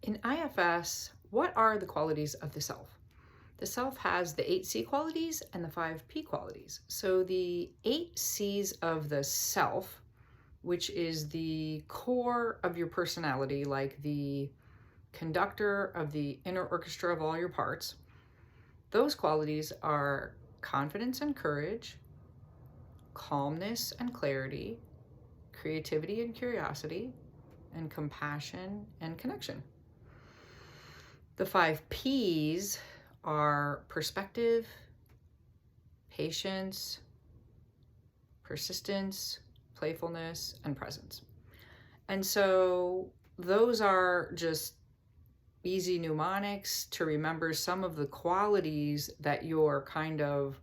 In IFS, what are the qualities of the self? The self has the 8 C qualities and the 5 P qualities. So the 8 C's of the self, which is the core of your personality, like the conductor of the inner orchestra of all your parts, those qualities are confidence and courage, calmness and clarity, creativity and curiosity, and compassion and connection. The 5 P's are perspective, patience, persistence, playfulness, and presence. And so those are just easy mnemonics to remember some of the qualities that you're kind of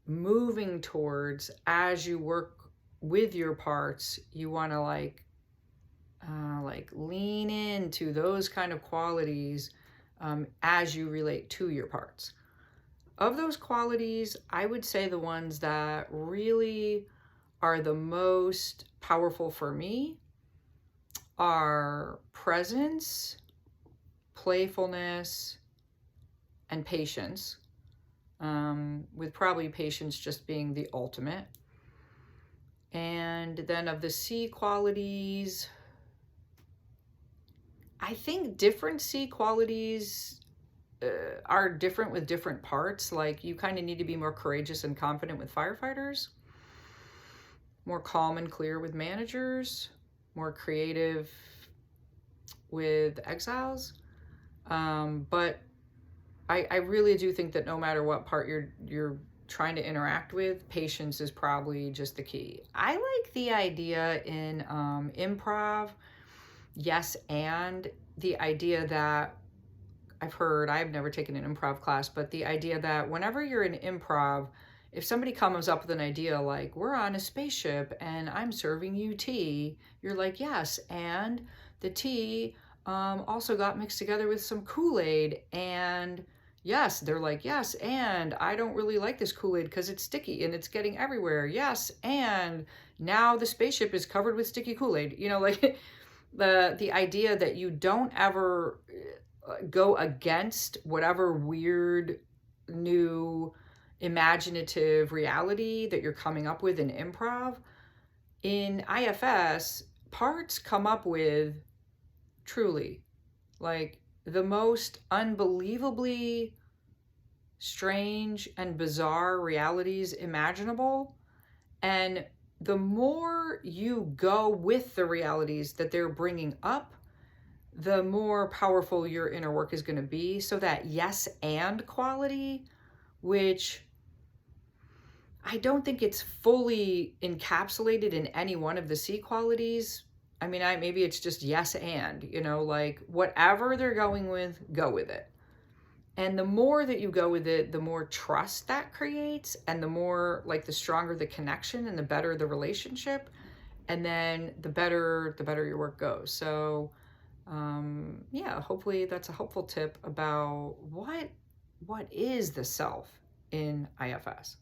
moving towards as you work with your parts. You want to like lean into those kind of qualities as you relate to your parts. Of those qualities, I would say the ones that really are the most powerful for me are presence, playfulness, and patience, with probably patience just being the ultimate. And then of the C qualities, I think different C qualities are different with different parts. Like you kind of need to be more courageous and confident with firefighters, more calm and clear with managers, more creative with exiles. But I really do think that no matter what part you're trying to interact with, patience is probably just the key. I like the idea in improv, yes, and the idea that I've never taken an improv class, but the idea that whenever you're in improv, if somebody comes up with an idea like, we're on a spaceship and I'm serving you tea, you're like, yes, and the tea also got mixed together with some Kool-Aid, and yes, they're like, yes, and I don't really like this Kool-Aid because it's sticky and it's getting everywhere. Yes, and now the spaceship is covered with sticky Kool-Aid. Like the idea that you don't ever go against whatever weird new imaginative reality that you're coming up with in improv. In IFS, parts come up with truly like the most unbelievably strange and bizarre realities imaginable. And the more you go with the realities that they're bringing up, the more powerful your inner work is going to be. So that yes and quality, which I don't think it's fully encapsulated in any one of the C qualities. I mean, maybe it's just yes and, like whatever they're going with, go with it. And the more that you go with it, the more trust that creates, and the more like the stronger the connection and the better the relationship. And then the better your work goes. So yeah, hopefully that's a helpful tip about what is the self in IFS.